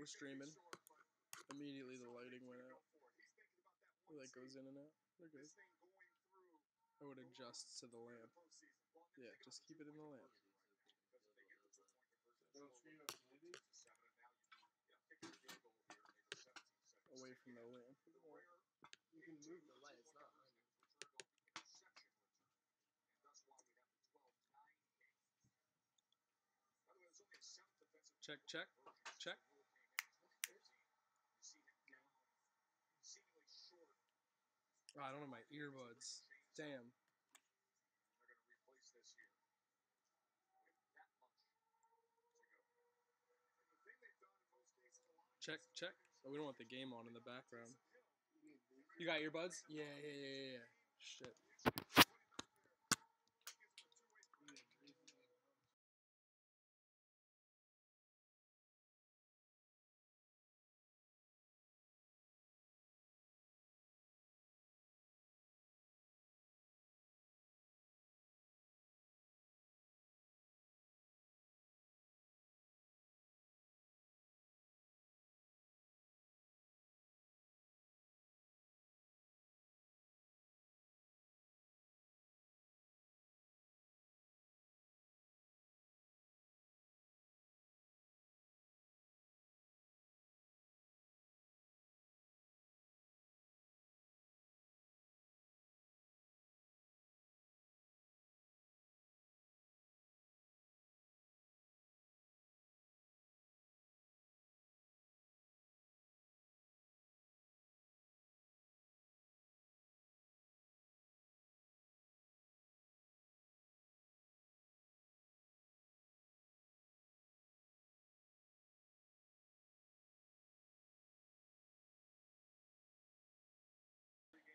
We're streaming. Immediately the lighting went out. It like goes in and out. We're good. I would adjust to the lamp. Yeah, just keep it in the lamp. Away from the lamp. You can move the light, it's not on. Check, check, check. Oh, I don't have my earbuds. Damn. Check, check. Oh, we don't want the game on in the background. You got earbuds? Yeah. Shit.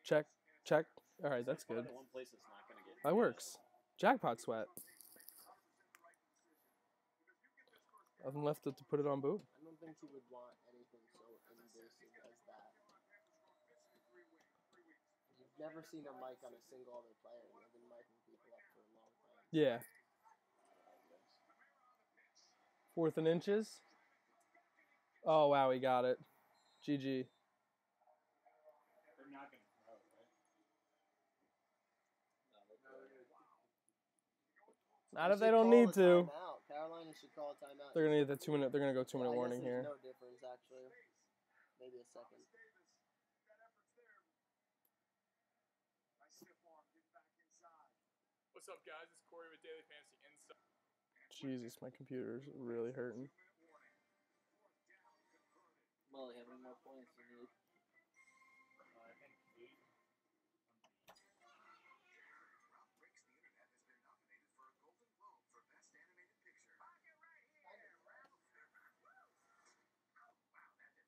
Check, check. All right, that's good. One place it's not gonna get. That works. Jackpot sweat. Nothing left to put it on boot. I don't think you would want anything so invasive as that. You've never seen a mic on a single other player, and they've been micing people up for a long time. Yeah. 4th and inches. Oh, wow, he got it. GG. They're not gonna throw it, right? Not if they don't need to. Timeout. Carolina should call a timeout. They're gonna need the 2-minute. They're gonna go 2-minute warning here. No difference actually. Maybe a second. What's up, guys? It's Corey with Daily Fantasy Insight. Jesus, my computer's really hurting. Molly, how many more points do you need? I think 8.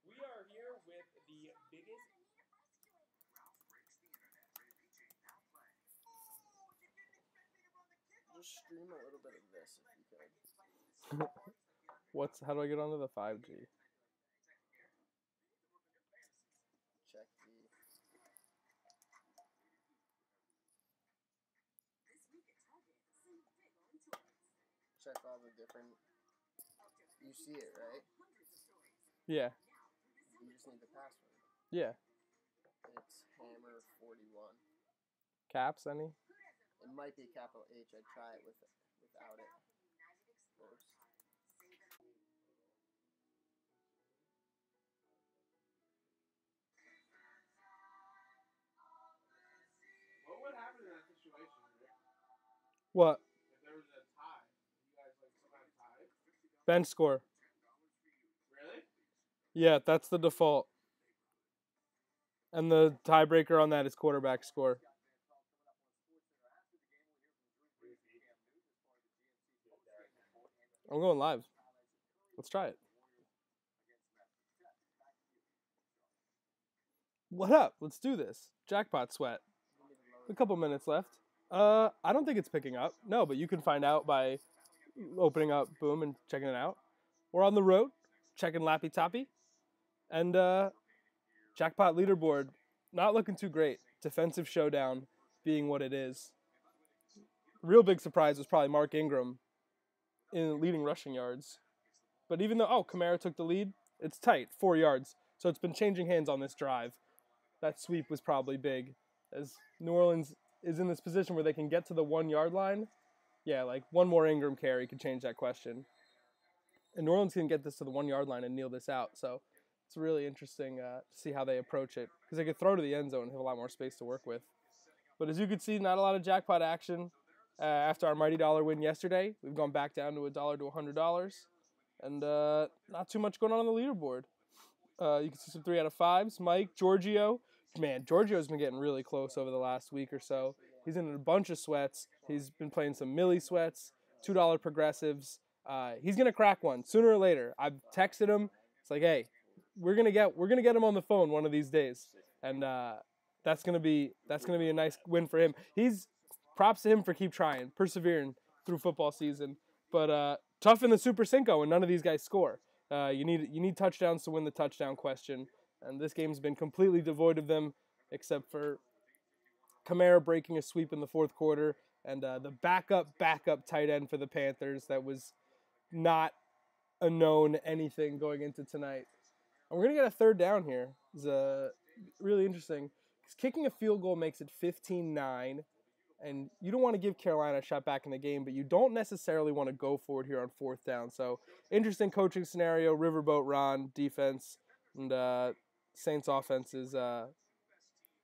We are here with the biggest. Just stream a little bit of this if you could. How do I get onto the 5G? Check the. Check all the different. You see it, right? Yeah. You just need the password. Yeah. It's Hammer41. Caps, any? It might be capital H. I'd try it without it first. What would happen in that situation, Rick? What? If there was a tie? You guys somehow tied? Bench score. Really? Yeah, that's the default. And the tiebreaker on that is quarterback score. I'm going live. Let's try it. What up? Let's do this. Jackpot sweat. A couple minutes left. I don't think it's picking up. No, but you can find out by opening up Boom and checking it out. We're on the road, checking Lappy Toppy. And Jackpot leaderboard, not looking too great. Defensive showdown being what it is. Real big surprise was probably Mark Ingram in leading rushing yards. But even though, Kamara took the lead, It's tight, 4 yards. So it's been changing hands on this drive. That sweep was probably big, as New Orleans is in this position where they can get to the 1 yard line. Yeah, like one more Ingram carry could change that question. And New Orleans can get this to the 1 yard line and kneel this out. So it's really interesting to see how they approach it, because they could throw to the end zone and have a lot more space to work with. But as you can see, not a lot of jackpot action. After our Mighty Dollar win yesterday, we've gone back down to $1 to $100. And not too much going on the leaderboard. You can see some 3 out of 5s. Mike, Giorgio. Man, Giorgio's been getting really close over the last week or so. He's in a bunch of sweats. He's been playing some Millie sweats, $2 progressives. He's gonna crack one sooner or later. I've texted him. It's like, hey, we're gonna get him on the phone one of these days, and that's gonna be a nice win for him. Props to him for keep trying, persevering through football season. But tough in the Super Cinco when none of these guys score. You need touchdowns to win the touchdown question, and this game's been completely devoid of them, except for Kamara breaking a sweep in the fourth quarter, and the backup tight end for the Panthers that was not a known anything going into tonight. And we're going to get a third down here. It's really interesting, because kicking a field goal makes it 15-9, and you don't want to give Carolina a shot back in the game, but you don't necessarily want to go for it here on fourth down. So interesting coaching scenario, Riverboat Ron defense, and Saints offense has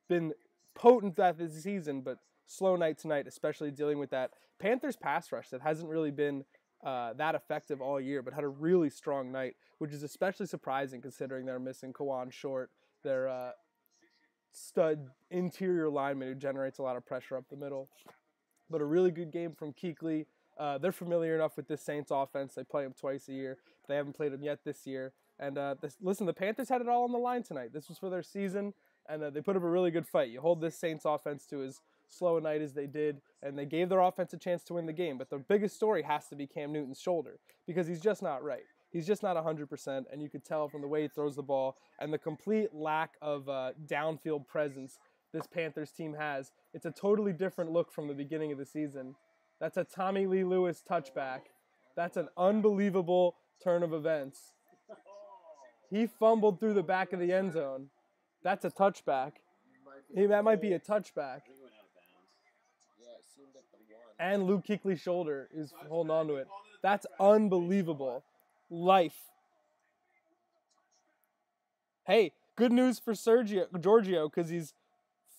been potent that this season, but slow night tonight, especially dealing with that Panthers pass rush that hasn't really been that effective all year, but had a really strong night, which is especially surprising considering they're missing Kawan Short, their stud interior lineman who generates a lot of pressure up the middle. But a really good game from Kuechly. They're familiar enough with this Saints offense. They play them twice a year. They haven't played them yet this year. And listen, the Panthers had it all on the line tonight. This was for their season, and they put up a really good fight. You hold this Saints offense to as slow a night as they did, and they gave their offense a chance to win the game. But the biggest story has to be Cam Newton's shoulder, because he's just not right. He's just not 100%, and you could tell from the way he throws the ball and the complete lack of downfield presence this Panthers team has. It's a totally different look from the beginning of the season. That's a Tommy Lee Lewis touchback. That's an unbelievable turn of events. He fumbled through the back of the end zone. That's a touchback. That might be a touchback. Yeah, it seemed at the 1. And Luke Kuechly's shoulder is holding on to it. That's unbelievable. Life. Hey, good news for Giorgio, because he's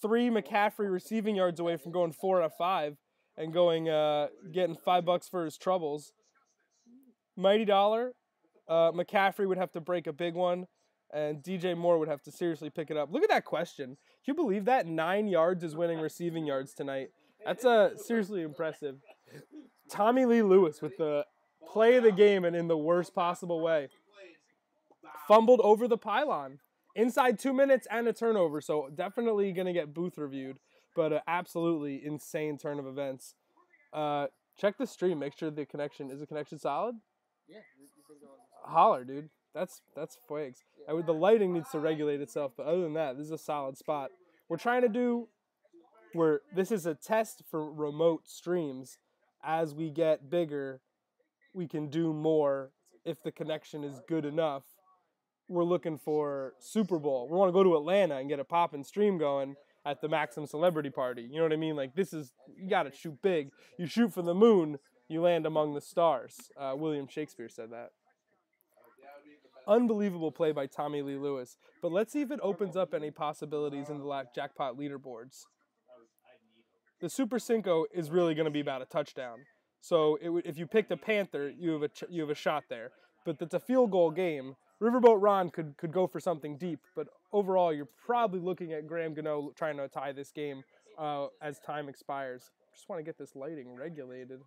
3 McCaffrey receiving yards away from going 4 out of 5 and getting $5 for his troubles. Mighty Dollar, McCaffrey would have to break a big one, and DJ Moore would have to seriously pick it up. Look at that question. Can you believe that? 9 yards is winning receiving yards tonight. That's seriously impressive. Tommy Lee Lewis with the play of the game, and in the worst possible way. Fumbled over the pylon. Inside 2 minutes and a turnover, so definitely going to get booth reviewed. But absolutely insane turn of events. Check the stream. Make sure the connection. Is the connection solid? Yeah, you've been going. Holler, dude. That's Fuegs. The lighting needs to regulate itself, but other than that, this is a solid spot. We're trying to do this is a test for remote streams. As we get bigger, we can do more if the connection is good enough. We're looking for Super Bowl. We want to go to Atlanta and get a poppin' stream going at the Maxim Celebrity Party. You know what I mean? Like, you got to shoot big. You shoot for the moon, you land among the stars. William Shakespeare said that. Unbelievable play by Tommy Lee Lewis. But let's see if it opens up any possibilities in the jackpot leaderboards. The Super Cinco is really going to be about a touchdown. So if you pick the Panther, you have a shot there. But it's a field goal game. Riverboat Ron could go for something deep, but overall you're probably looking at Graham Gano trying to tie this game as time expires. Just want to get this lighting regulated.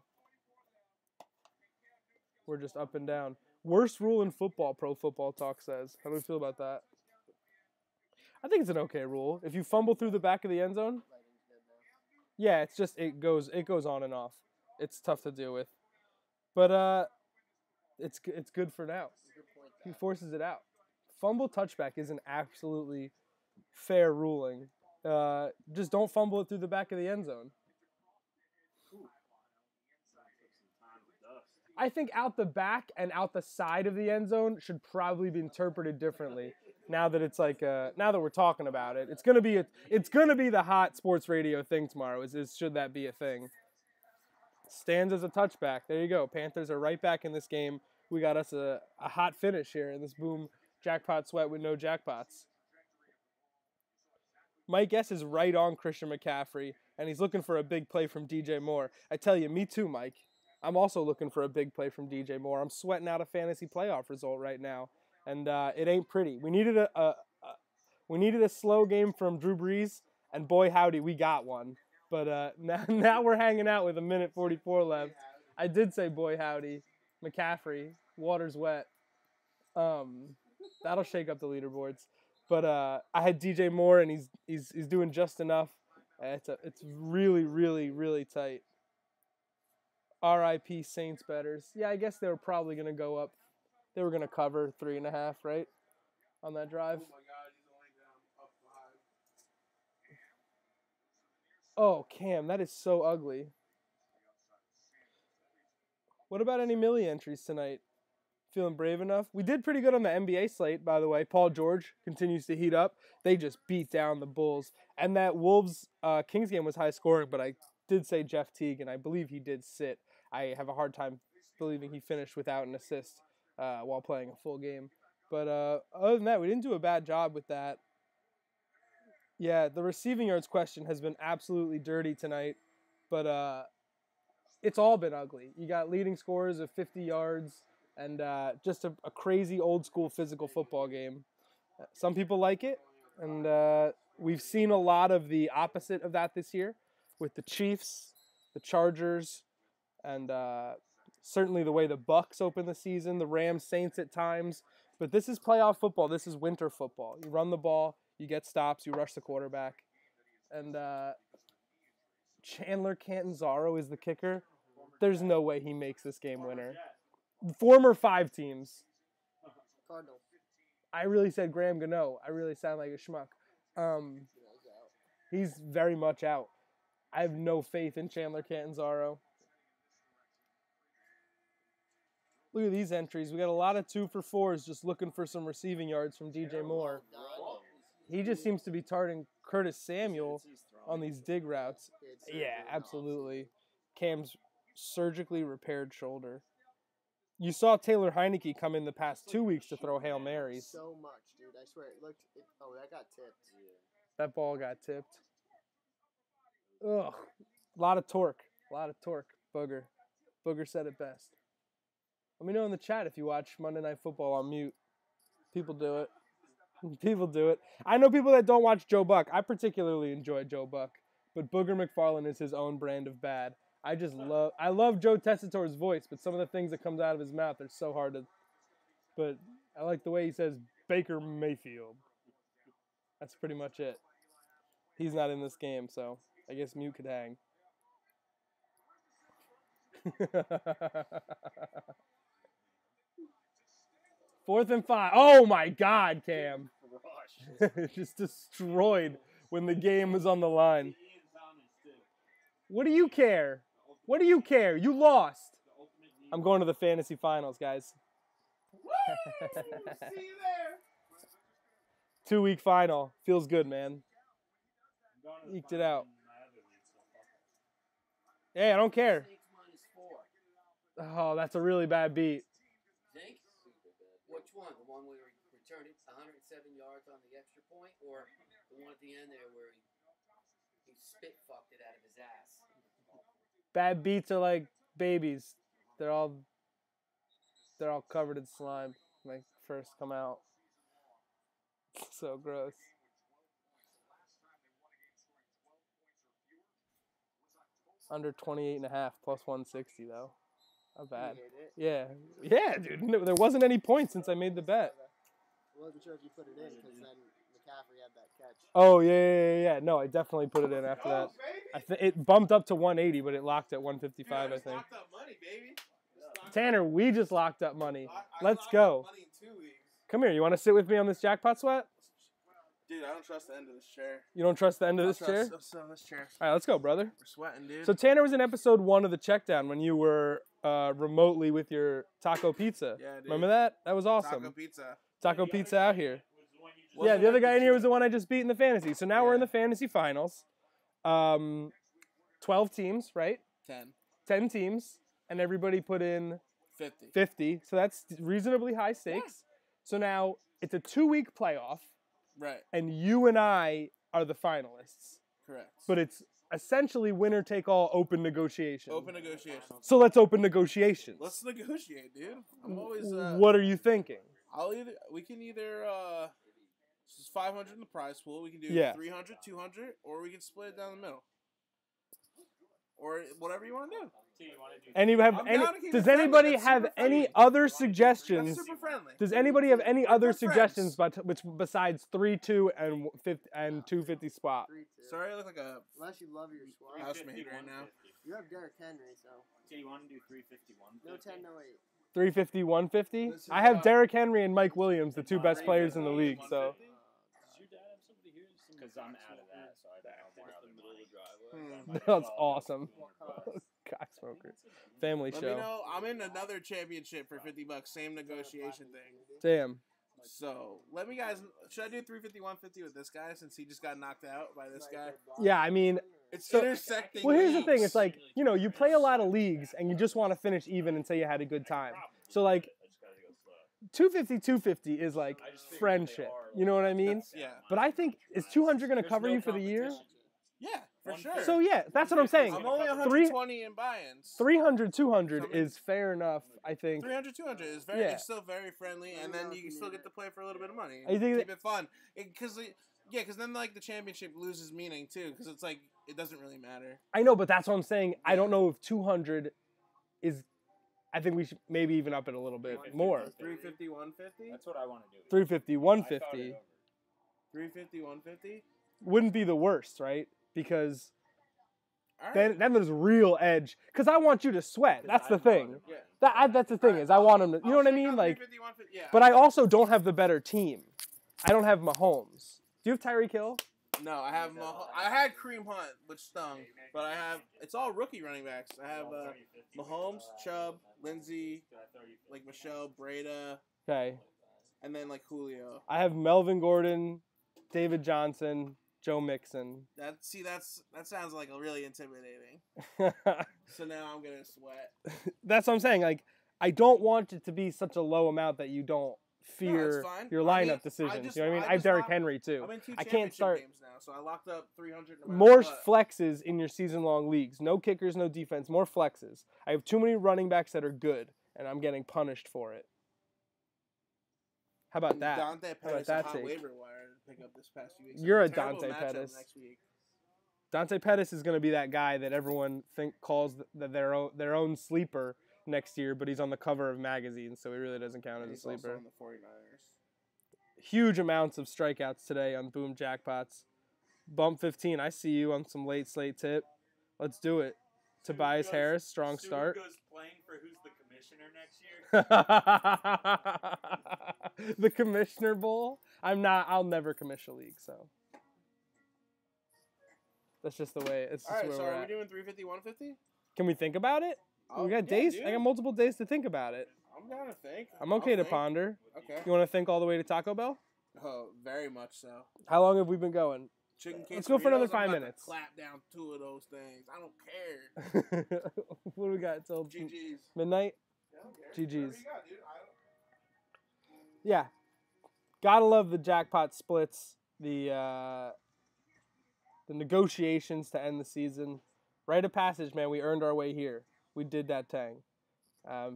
We're just up and down. Worst rule in football, Pro Football Talk says. How do we feel about that? I think it's an okay rule. If you fumble through the back of the end zone, yeah, it's just it goes on and off. It's tough to deal with, but it's good for now. He forces it out. Fumble touchback is an absolutely fair ruling. Just don't fumble it through the back of the end zone. I think out the back and out the side of the end zone should probably be interpreted differently. Now that it's like now that we're talking about it, it's gonna be the hot sports radio thing tomorrow. Is should that be a thing? Stands as a touchback. There you go. Panthers are right back in this game. We got us a hot finish here in this boom jackpot sweat with no jackpots. Mike S is right on Christian McCaffrey, and he's looking for a big play from DJ Moore. I tell you, me too, Mike. I'm also looking for a big play from DJ Moore. I'm sweating out a fantasy playoff result right now, and it ain't pretty. We needed a slow game from Drew Brees, and boy howdy, we got one. But now we're hanging out with 1:44 left. I did say boy howdy. McCaffrey, water's wet. That'll shake up the leaderboards. But I had DJ Moore, and he's doing just enough. It's really, really, really tight. R.I.P. Saints betters. Yeah, I guess they were probably going to go up. They were going to cover 3.5, right, on that drive. Oh my God, he's only down up 5. Oh, Cam, that is so ugly. What about any Millie entries tonight? Feeling brave enough? We did pretty good on the NBA slate, by the way. Paul George continues to heat up. They just beat down the Bulls. And that Wolves Kings game was high scoring, but I did say Jeff Teague, and I believe he did sit. I have a hard time believing he finished without an assist while playing a full game. But other than that, we didn't do a bad job with that. Yeah, the receiving yards question has been absolutely dirty tonight, but it's all been ugly. You got leading scorers of 50 yards and just a crazy old-school physical football game. Some people like it, and we've seen a lot of the opposite of that this year with the Chiefs, the Chargers, and certainly the way the Bucks open the season, the Rams, Saints at times. But this is playoff football. This is winter football. You run the ball, you get stops, you rush the quarterback. And Chandler Catanzaro is the kicker. There's no way he makes this game winner. Former 5 teams. Cardinals. I really said Graham Gano. I really sound like a schmuck. He's very much out. I have no faith in Chandler Catanzaro. Look at these entries. We got a lot of 2 for 4s just looking for some receiving yards from DJ Moore. He just seems to be targeting Curtis Samuel on these dig routes. Yeah, absolutely. Cam's surgically repaired shoulder. You saw Taylor Heineke come in the past 2 weeks to throw Hail Marys. So much, dude. I swear. It looked. That got tipped. That ball got tipped. Ugh. A lot of torque. Booger. Booger said it best. Let me know in the chat if you watch Monday Night Football on mute. People do it. I know people that don't watch Joe Buck. I particularly enjoy Joe Buck. But Booger McFarland is his own brand of bad. I love Joe Tessitore's voice, but some of the things that comes out of his mouth are so hard to... But I like the way he says Baker Mayfield. That's pretty much it. He's not in this game, so I guess mute could hang. 4th and 5. Oh my God, Cam. Just destroyed when the game was on the line. What do you care? You lost. I'm going to the fantasy finals, guys. See you there. 2-week final. Feels good, man. Eked it out. Hey, I don't care. Oh, that's a really bad beat. Think? Which one? The one where he returned it 107 yards on the extra point, or the one at the end there where he spit fucked it out of his ass? Bad beats are like babies. They're all covered in slime when they first come out. So gross. Under 28.5 plus 160 though. Not bad. Yeah, dude. No, there wasn't any points since I made the bet. I wasn't sure if you put it in because then McCaffrey had that catch. Oh yeah. No, I definitely put it in after that. It bumped up to 180, but it locked at 155. I think. Locked up money, baby. Tanner, we just locked up money. Let's go. Money in 2 weeks. Come here. You want to sit with me on this jackpot sweat? Dude, I don't trust the end of this chair. You don't trust the end of this chair? This chair. All right, let's go, brother. We're sweating, dude. So Tanner was in episode 1 of the Checkdown when you were remotely with your taco pizza. Yeah, dude. Remember that? That was awesome. Taco pizza. Taco pizza out here. Was Yeah, the the other one you guy in here shot? was the one I just beat in the fantasy. So now we're in Yeah. the fantasy finals. 12 teams, right? 10. 10 teams, and everybody put in 50. 50. So that's reasonably high stakes. So now it's a 2-week playoff, Right. and you and I are the finalists. Correct. But it's essentially winner take all open negotiation. Open negotiations. So let's open negotiations. Let's negotiate, dude. I'm always. What are you thinking? We can either. This is 500 in the prize pool. We can do Yeah. 300, 200, or we can split it down the middle. Or whatever you want to do. So you wanna do Any have I'm any? down to keep it Does friendly. anybody That's have super any friendly. other That's suggestions? super friendly. Does anybody have any other We're friends. suggestions besides 3-2 and 250 spot? 3-2. Sorry, I look like a Unless you love your squad. housemaid right now. You have Derrick Henry, so So you want to do 351? no 10, no 8. 350, 150. This is, I have Derrick Henry and Mike Williams, the two best players in the 350, league. So 150? Does your dad have somebody here? Because I'm out of that, so I don't have more other money. that's awesome. Cocksmoker. Family Let me show. know. I'm in another championship for $50. Same negotiation thing. Damn. So let me guys. Should I do 350, 150 with this guy since he just got knocked out by this guy? Yeah, I mean, It's So- intersecting. well, here's the thing. leagues. It's like, you know, you play a lot of leagues and you just want to finish even and say you had a good time. So, like, 250, 250 is like friendship. You know what I mean? Yeah. But I think, is 200 going to cover you for the year? Yeah, for sure. So, yeah, that's what I'm saying. I'm only 300, 120 in buy-ins. 200 So, is fair enough, I think. 300, 200 is very. Yeah. It's still very friendly, and then you can still get to play for a little bit of money. I think Keep it fun, because then like the championship loses meaning too, because it's like it doesn't really matter. I know, but that's what I'm saying. I don't know if 200 is. I think we should maybe even up it a little bit more. 350, 150, That's what I want to do. 350, I thought 150 it over. 350, 150. wouldn't be the worst, right? Because All right. then there's real edge. Because I want you to sweat. That's the thing. Yeah. That's the thing is I want him to. You know what I mean? Like, 350, 150, yeah. but I also don't have the better team. I don't have Mahomes. Do you have Tyreek Hill? No, I have I had Kareem Hunt, which stung, but I have it's all rookie running backs. I have Mahomes, Chubb, Lindsey, like Michelle, Breda, Okay. and then like Julio. I have Melvin Gordon, David Johnson, Joe Mixon. That sounds like really intimidating. So now I'm gonna sweat. That's what I'm saying. Like, I don't want it to be such a low amount that you don't No, fear that's fine. your I mean, lineup decisions. just- you know what I mean? I I have just Derrick locked- Henry too. I'm in 2 I can't championship start games now, so I locked up 300. No matter more what. flexes in your season-long leagues. No kickers, no defense. More flexes. I have too many running backs that are good, and I'm getting punished for it. How about that? Dante about Pettis that a hot take? waiver wire to pick up this past few weeks. You're a Terrible Dante matchup Pettis. next week. Dante Pettis is going to be that guy that everyone calls their own sleeper next year, but he's on the cover of magazines, so he really doesn't count And as a he's also sleeper. on the 49ers. Huge amounts of strikeouts today on Boom Jackpots. Bump 15. I see you on some late slate tip. Let's do it. Tobias Harris, strong start. goes playing for who's the commissioner next year. The Commissioner Bowl. I'll never commission a league, so that's just the way. It's just All right, where so we're are we at. doing 350, 150? Can we think about it? We got days. I got multiple days to think about it. I'm down to think. I'm okay I'll to think. ponder. Okay. You want to think all the way to Taco Bell? Oh, very much so. How long have we been going? Chicken Let's go for another quesadillas, 5 I'm about to minutes. Clap down 2 of those things. I don't care. What do we got till GG's. midnight? I don't care. GG's. Whatever you got, dude. Yeah, gotta love the jackpot splits, the negotiations to end the season. Rite of passage, man. We earned our way here. We did that thing. It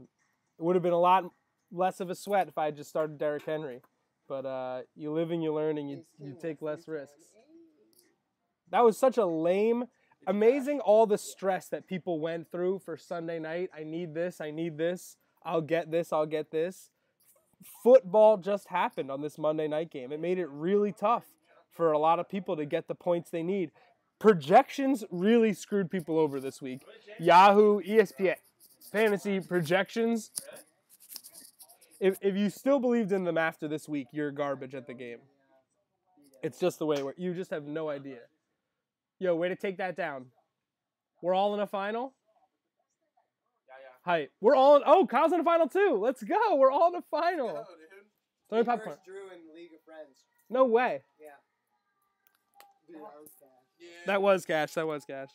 would have been a lot less of a sweat if I had just started Derrick Henry, but you live and you learn and you take less risks. That was such a lame. Amazing all the stress that people went through for Sunday night. I need this. I'll get this. Football just happened on this Monday night game. It made it really tough for a lot of people to get the points they need. Projections really screwed people over this week. Yahoo, ESPN, fantasy projections. If you still believed in them after this week, you're garbage at the game. It's just the way you just have no idea. Yo, way to take that down. We're all in a final? Hype. We're all in. Oh, Kyle's in the final too. Let's go. We're all in the final. Go, dude. Throw me popcorn. First Drew in League of Friends. No way. Yeah. Dude, that was bad. Yeah. That was cash. That was cash.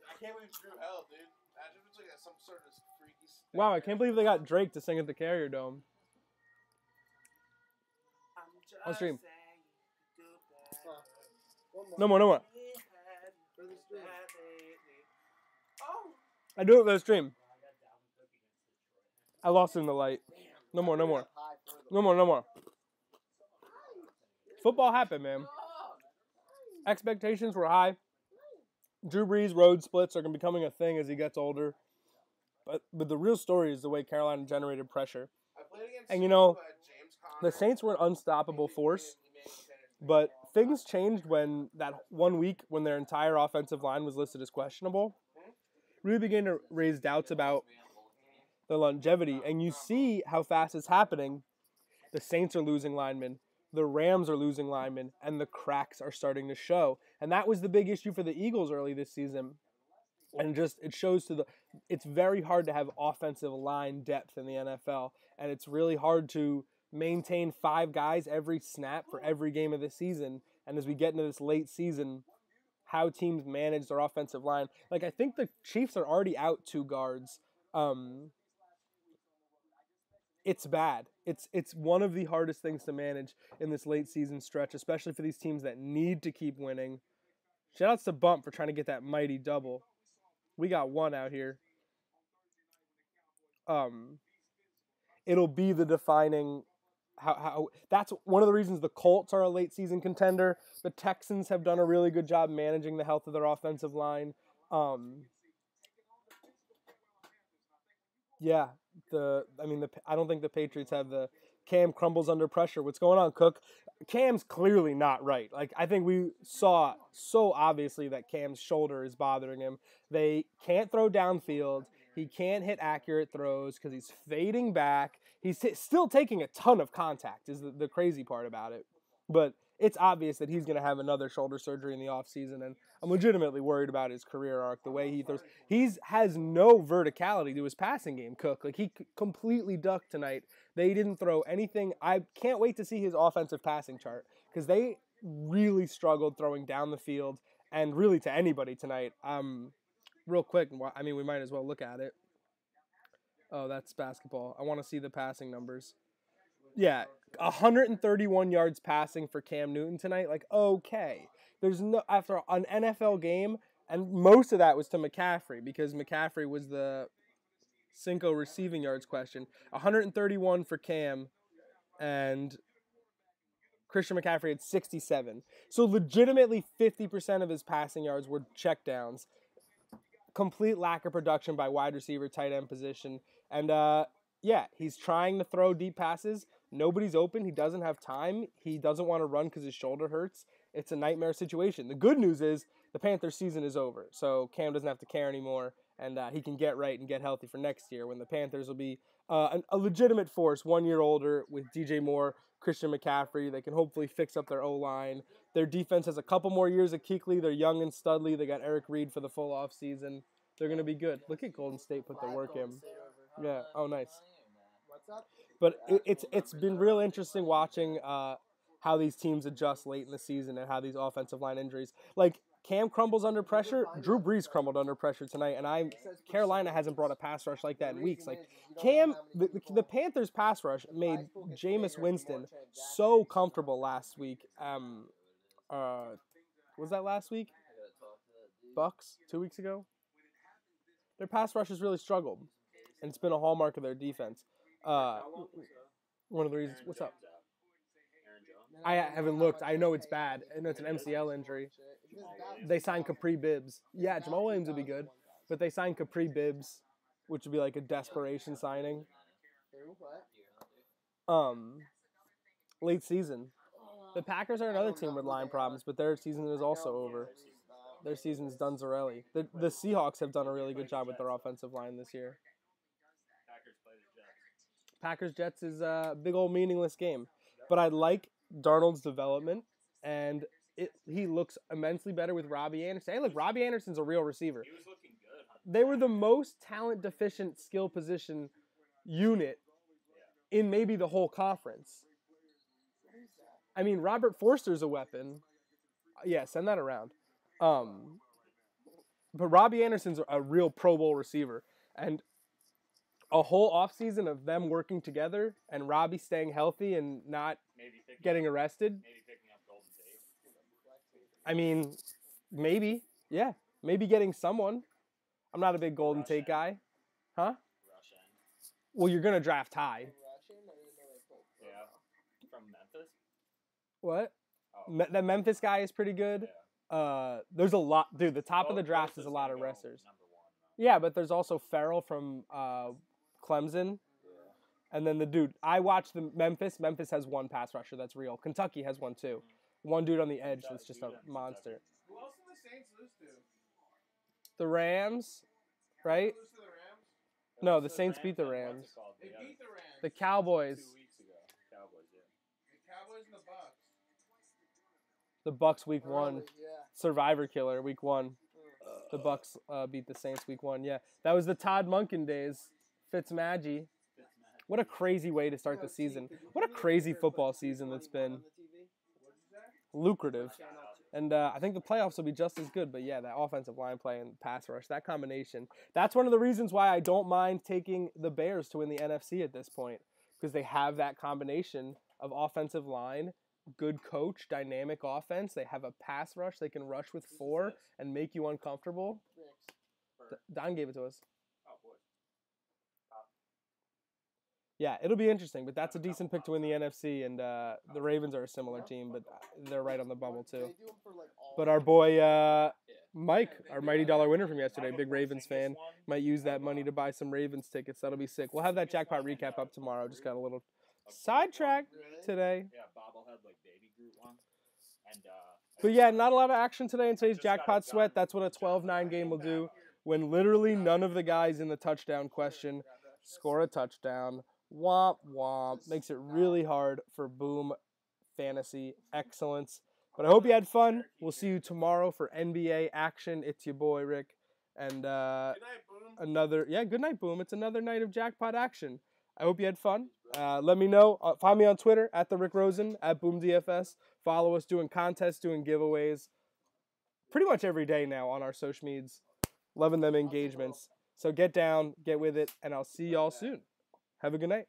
I can't believe Drew held, dude. Imagine if it's like some sort of freaky. Wow, I can't believe they got Drake to sing at the Carrier Dome. On stream. One more. No more, no more. For the stream. I do it for the stream. I lost it in the light. No more, no more. High for the- No more, no more. Football happened, man. Expectations were high. Drew Brees road splits are becoming a thing as he gets older. But the real story is the way Carolina generated pressure. I played against And you know, James Conner. the Saints were an unstoppable force, but things changed when that 1 week when their entire offensive line was listed as questionable. Really began to raise doubts about the longevity, and you see how fast it's happening. The Saints are losing linemen, the Rams are losing linemen, and the cracks are starting to show. And that was the big issue for the Eagles early this season. And just it shows it's very hard to have offensive line depth in the NFL, and it's really hard to maintain 5 guys every snap for every game of the season. And as we get into this late season, how teams manage their offensive line. Like, I think the Chiefs are already out 2 guards. It's bad. It's one of the hardest things to manage in this late season stretch, especially for these teams that need to keep winning. Shout outs to Bump for trying to get that mighty double. We got 1 out here. It'll be the defining how that's one of the reasons the Colts are a late season contender. The Texans have done a really good job managing the health of their offensive line. Yeah, I don't think the Patriots have the Cam crumbles under pressure. What's going on, Cook? Cam's clearly not right. Like, I think we saw so obviously that Cam's shoulder is bothering him. They can't throw downfield. He can't hit accurate throws because he's fading back. He's still taking a ton of contact is the crazy part about it. But it's obvious that he's going to have another shoulder surgery in the offseason, and I'm legitimately worried about his career arc, the way he throws. He has no verticality to his passing game, Cook. Like, he completely ducked tonight. They didn't throw anything. I can't wait to see his offensive passing chart because they really struggled throwing down the field and really to anybody tonight. Real quick, I mean, we might as well look at it. Oh, that's basketball. I want to see the passing numbers. Yeah, 131 yards passing for Cam Newton tonight. Like, okay. There's no, after an NFL game, and most of that was to McCaffrey because McCaffrey was the Cinco receiving yards question. 131 for Cam, and Christian McCaffrey had 67. So legitimately 50% of his passing yards were checkdowns. Complete lack of production by wide receiver, tight end position. And yeah, he's trying to throw deep passes. Nobody's open. He doesn't have time. He doesn't want to run because his shoulder hurts. It's a nightmare situation. The good news is the Panthers season is over. So Cam doesn't have to care anymore. And he can get right and get healthy for next year when the Panthers will be a legitimate force 1 year older with DJ Moore, Christian McCaffrey. They can hopefully fix up their O-line. Their defense has a couple more years of Kuechly. They're young and studly. They got Eric Reed for the full offseason. They're going to be good. Look at Golden State put their work in. Yeah. Oh, nice. What's up? But it's been real interesting watching how these teams adjust late in the season and how these offensive line injuries. Like, Cam crumbles under pressure. Drew Brees crumbled under pressure tonight, and Carolina hasn't brought a pass rush like that in weeks. Like, Cam, the Panthers pass rush made Jameis Winston so comfortable last week. Was that last week? Bucks 2 weeks ago. Their pass rush has really struggled, and it's been a hallmark of their defense. One of the reasons. What's up? I haven't looked. I know it's bad. I know it's an MCL injury. They signed Capri Bibbs. Yeah, Jamal Williams would be good, but they signed Capri Bibbs, which would be like a desperation signing. Late season. The Packers are another team with line problems, but their season is also over. Their season's done Zarelli. The Seahawks have done a really good job with their offensive line this year. Packers-Jets is a big old meaningless game. But I like Darnold's development, and he looks immensely better with Robbie Anderson. Hey, look, Robbie Anderson's a real receiver. He was looking good. they were the most talent deficient skill position unit in maybe the whole conference. I mean, Robert Forster's a weapon. Yeah, send that around. But Robbie Anderson's a real Pro Bowl receiver. And a whole offseason of them working together and Robbie staying healthy and not getting arrested. Maybe picking up Golden Tate. I mean, maybe. Yeah. Maybe getting someone. I'm not a big Golden Rush Tate end. guy. Huh? Rush end. Well, you're going to draft high. Russian? I didn't know they pulled Yeah. From Memphis. What? Oh. The Memphis guy is pretty good. Yeah. There's a lot. Dude, the top of the Both draft is is a lot gonna of go wrestlers. number one, Yeah, but there's also Farrell from Clemson. And then the dude, I watched the Memphis. Memphis has one pass rusher that's real. Kentucky has one too. One dude on the edge that's just a monster. Who else did the Saints lose to? The Rams, right? Lose to the Rams? No, the Saints beat the What's it Rams. called? They The beat the Rams. The Cowboys. 2 weeks ago. Cowboys, yeah. The Cowboys and the Bucks. The Bucks week them. one. Early, yeah. Survivor killer week one. The Bucks beat the Saints week one. Yeah, that was the Todd Monken days. Fitzmagic. What a crazy way to start the season. What a crazy football season that's been. Lucrative. And I think the playoffs will be just as good. But yeah, that offensive line play and pass rush, that combination. That's one of the reasons why I don't mind taking the Bears to win the NFC at this point. Because they have that combination of offensive line, good coach, dynamic offense. They have a pass rush. They can rush with 4 and make you uncomfortable. Don gave it to us. Oh, boy. Yeah, it'll be interesting, but that's a decent pick to win the NFC, and the Ravens are a similar team, but they're right on the bubble They too. do 'em for, like, all But our boy Mike, our Mighty Dollar winner from yesterday, big Ravens fan, might use that money to buy some Ravens tickets. That'll be sick. We'll have that jackpot recap up tomorrow. Just got a little sidetrack today. Yeah, bobblehead like Baby Groot one. And But yeah, not a lot of action today in today's jackpot sweat. That's what a 12-9 game will do when literally none of the guys in the touchdown question score a touchdown. Womp womp. Makes it really hard for Boom Fantasy Excellence. But I hope you had fun. We'll see you tomorrow for NBA action. It's your boy Rick. And Good night, Boom. good night, Boom. It's another night of jackpot action. I hope you had fun. Let me know. Find me on Twitter at the Rick Rosen, at BoomDFS. Follow us doing contests, doing giveaways. Pretty much every day now on our social medias. Loving them engagements. So get down, get with it, and I'll see y'all soon. Have a good night.